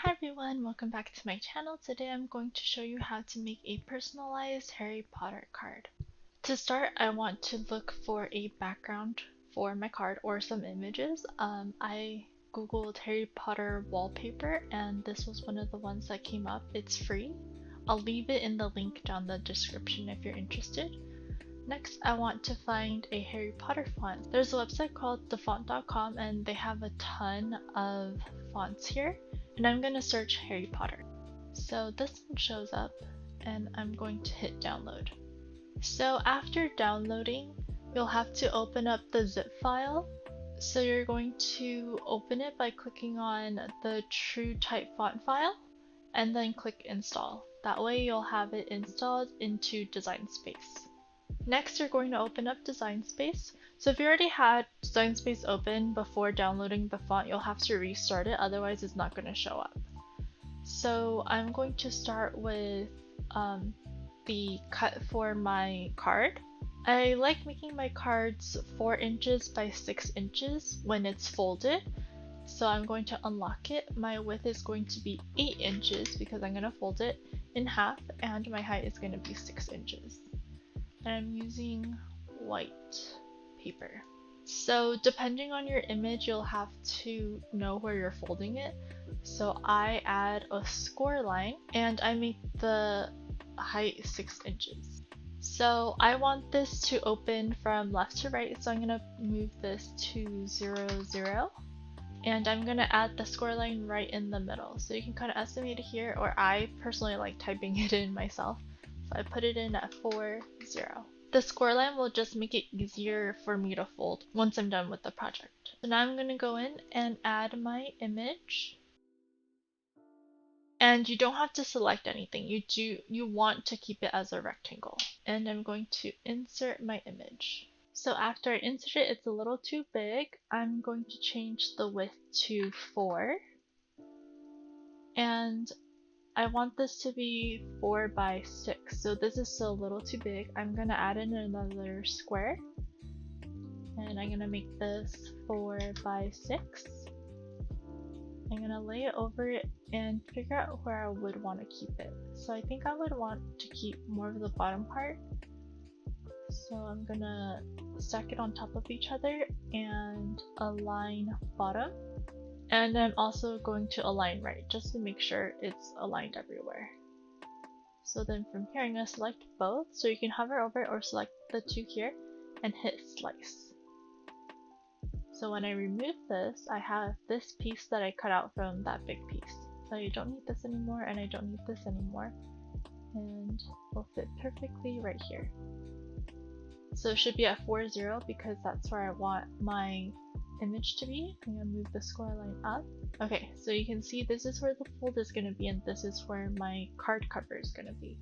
Hi everyone, welcome back to my channel. Today I'm going to show you how to make a personalized Harry Potter card. To start, I want to look for a background for my card or some images. I googled Harry Potter wallpaper and this was one of the ones that came up. It's free. I'll leave it in the link down the description if you're interested. Next, I want to find a Harry Potter font. There's a website called thefont.com and they have a ton of fonts here. And I'm going to search Harry Potter. So this one shows up and I'm going to hit download. So after downloading, you'll have to open up the zip file. So you're going to open it by clicking on the true type font file and then click install. That way you'll have it installed into Design Space. Next, you're going to open up Design Space. So if you already had Design Space open before downloading the font, you'll have to restart it, otherwise it's not going to show up. So I'm going to start with the cut for my card. I like making my cards 4 inches by 6 inches when it's folded. So I'm going to unlock it. My width is going to be 8 inches because I'm going to fold it in half, and my height is going to be 6 inches. And I'm using white paper. So depending on your image, you'll have to know where you're folding it. So I add a score line and I make the height 6 inches. So I want this to open from left to right, so I'm going to move this to 0, 0. And I'm going to add the score line right in the middle. So you can kind of estimate it here, or I personally like typing it in myself. So I put it in at 4, 0. The score line will just make it easier for me to fold once I'm done with the project. So now I'm going to go in and add my image. And you don't have to select anything. You want to keep it as a rectangle. And I'm going to insert my image. So after I insert it, it's a little too big. I'm going to change the width to 4. And I want this to be 4 by 6, so this is still a little too big. I'm going to add in another square, and I'm going to make this 4 by 6. I'm going to lay it over it and figure out where I would want to keep it. So I think I would want to keep more of the bottom part. So I'm going to stack it on top of each other and align bottom. And I'm also going to align right, just to make sure it's aligned everywhere. So then from here, I'm going to select both. So you can hover over it or select the two here and hit slice. So when I remove this, I have this piece that I cut out from that big piece. So I don't need this anymore and I don't need this anymore. And will fit perfectly right here. So it should be at 4, 0 because that's where I want my image to be. I'm going to move the score line up. Okay, so you can see this is where the fold is going to be and this is where my card cover is going to be.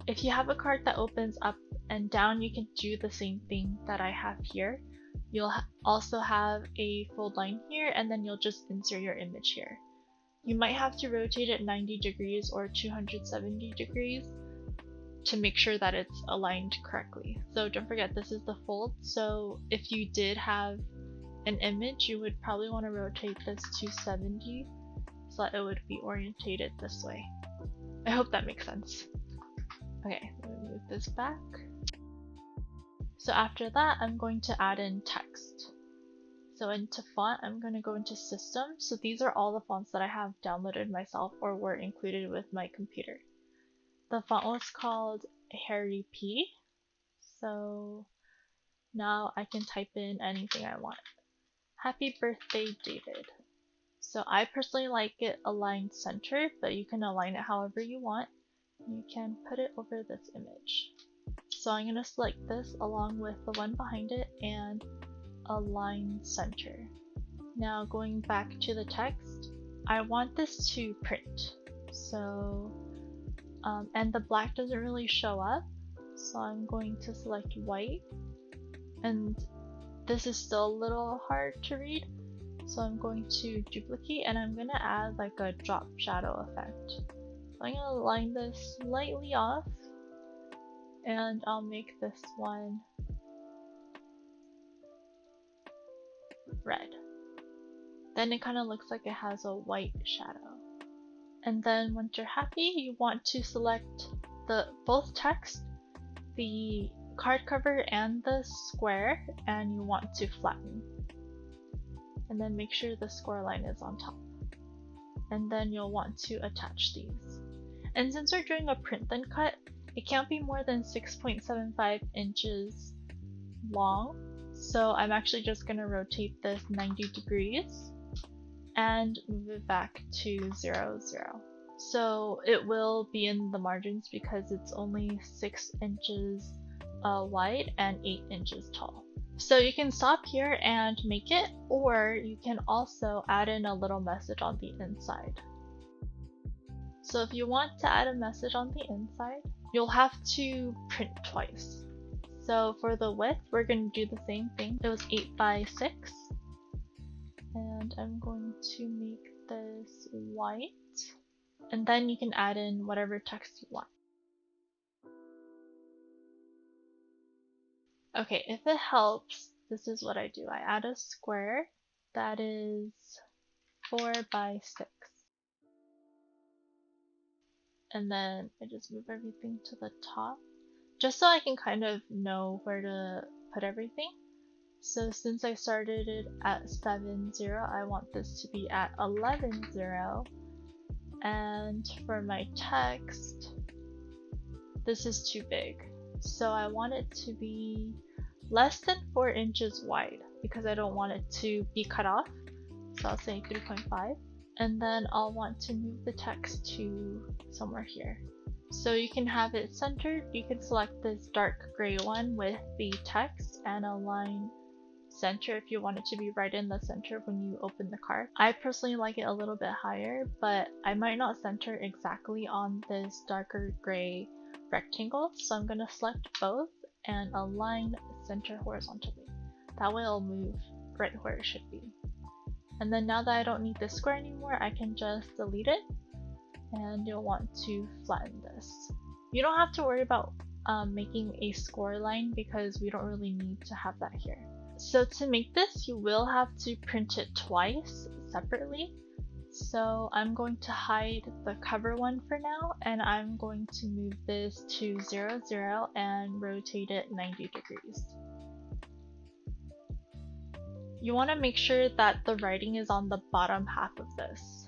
If you have a card that opens up and down, you can do the same thing that I have here. You'll also have a fold line here and then you'll just insert your image here. You might have to rotate it 90 degrees or 270 degrees to make sure that it's aligned correctly. So don't forget, this is the fold. So if you did have an image, you would probably want to rotate this to 70 so that it would be orientated this way. I hope that makes sense. Okay, let me move this back. So after that, I'm going to add in text. So into font, I'm going to go into system. So these are all the fonts that I have downloaded myself or were included with my computer. The font was called Harry P. So now I can type in anything I want. Happy birthday, David. So I personally like it aligned center, but you can align it however you want. You can put it over this image. So I'm going to select this along with the one behind it and align center. Now going back to the text, I want this to print. So, and the black doesn't really show up. So I'm going to select white. And this is still a little hard to read. So I'm going to duplicate and I'm going to add like a drop shadow effect. So I'm going to line this slightly off and I'll make this one red. Then it kind of looks like it has a white shadow. And then once you're happy, you want to select both text, the card cover and the square, and you want to flatten. And then make sure the score line is on top. And then you'll want to attach these. And since we're doing a print then cut, it can't be more than 6.75 inches long. So I'm actually just going to rotate this 90 degrees and move it back to 0, 0. So it will be in the margins because it's only 6 inches wide and 8 inches tall. So you can stop here and make it, or you can also add in a little message on the inside. So if you want to add a message on the inside, you'll have to print twice. So for the width, we're going to do the same thing. It was 8 by 6. And I'm going to make this white. And then you can add in whatever text you want. Okay, if it helps, this is what I do. I add a square that is 4 by 6. And then I just move everything to the top, just so I can kind of know where to put everything. So since I started it at 7, 0, I want this to be at 11, 0. And for my text, this is too big. So I want it to be less than 4 inches wide because I don't want it to be cut off. So I'll say 3.5. And then I'll want to move the text to somewhere here. So you can have it centered. You can select this dark gray one with the text and align center if you want it to be right in the center when you open the card. I personally like it a little bit higher, but I might not center exactly on this darker gray rectangle, so I'm going to select both and align center horizontally. That way it'll move right where it should be. And then now that I don't need this square anymore, I can just delete it, and you'll want to flatten this. You don't have to worry about making a score line because we don't really need to have that here. So to make this, you will have to print it twice separately. So I'm going to hide the cover one for now, and I'm going to move this to 0, 0 and rotate it 90 degrees. You want to make sure that the writing is on the bottom half of this.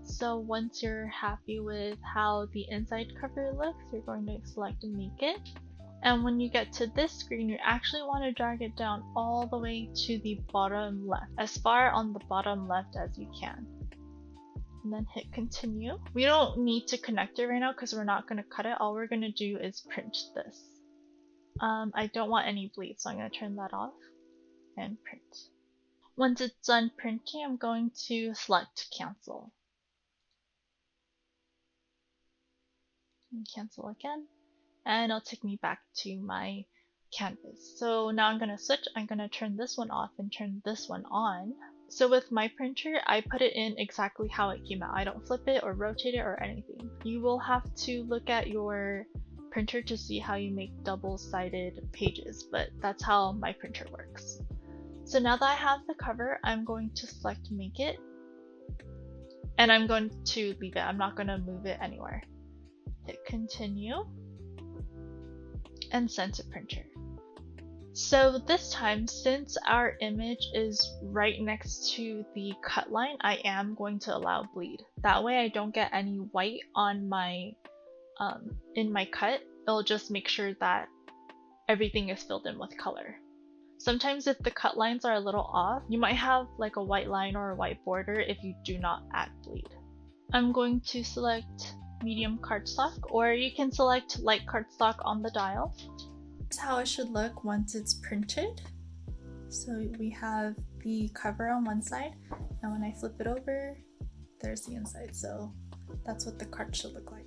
So once you're happy with how the inside cover looks, you're going to select and make it. And when you get to this screen, you actually want to drag it down all the way to the bottom left, as far on the bottom left as you can. And then hit continue. We don't need to connect it right now because we're not going to cut it. All we're going to do is print this. I don't want any bleed, so I'm going to turn that off and print. Once it's done printing, I'm going to select cancel. And cancel again. And it'll take me back to my canvas. So now I'm going to switch. I'm going to turn this one off and turn this one on. So with my printer, I put it in exactly how it came out. I don't flip it or rotate it or anything. You will have to look at your printer to see how you make double-sided pages, but that's how my printer works. So now that I have the cover, I'm going to select make it, and I'm going to leave it. I'm not going to move it anywhere. Hit continue and send to printer. So this time, since our image is right next to the cut line, I am going to allow bleed. That way I don't get any white on my in my cut. It'll just make sure that everything is filled in with color. Sometimes if the cut lines are a little off, you might have like a white line or a white border if you do not add bleed. I'm going to select medium cardstock, or you can select light cardstock on the dial. This is how it should look once it's printed. So we have the cover on one side, and when I flip it over, there's the inside. So that's what the card should look like.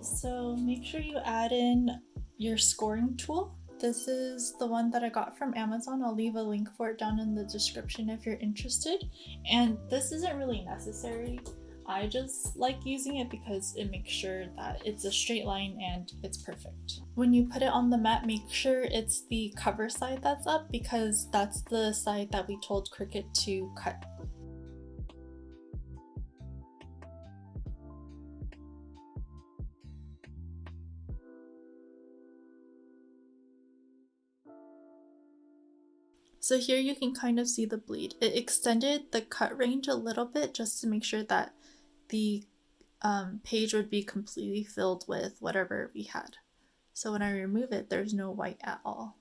So make sure you add in your scoring tool. This is the one that I got from Amazon. I'll leave a link for it down in the description if you're interested. And this isn't really necessary. I just like using it because it makes sure that it's a straight line and it's perfect. When you put it on the mat, make sure it's the cover side that's up because that's the side that we told Cricut to cut. So here you can kind of see the bleed. It extended the cut range a little bit just to make sure that the page would be completely filled with whatever we had. So when I remove it, there's no white at all.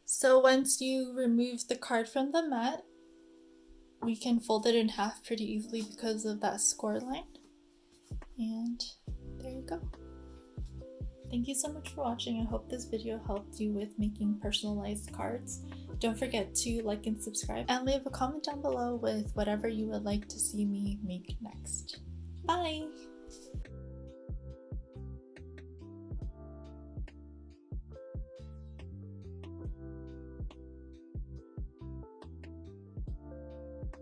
So once you remove the card from the mat, we can fold it in half pretty easily because of that score line. And there you go. Thank you so much for watching. I hope this video helped you with making personalized cards. Don't forget to like and subscribe, and leave a comment down below with whatever you would like to see me make next. Bye!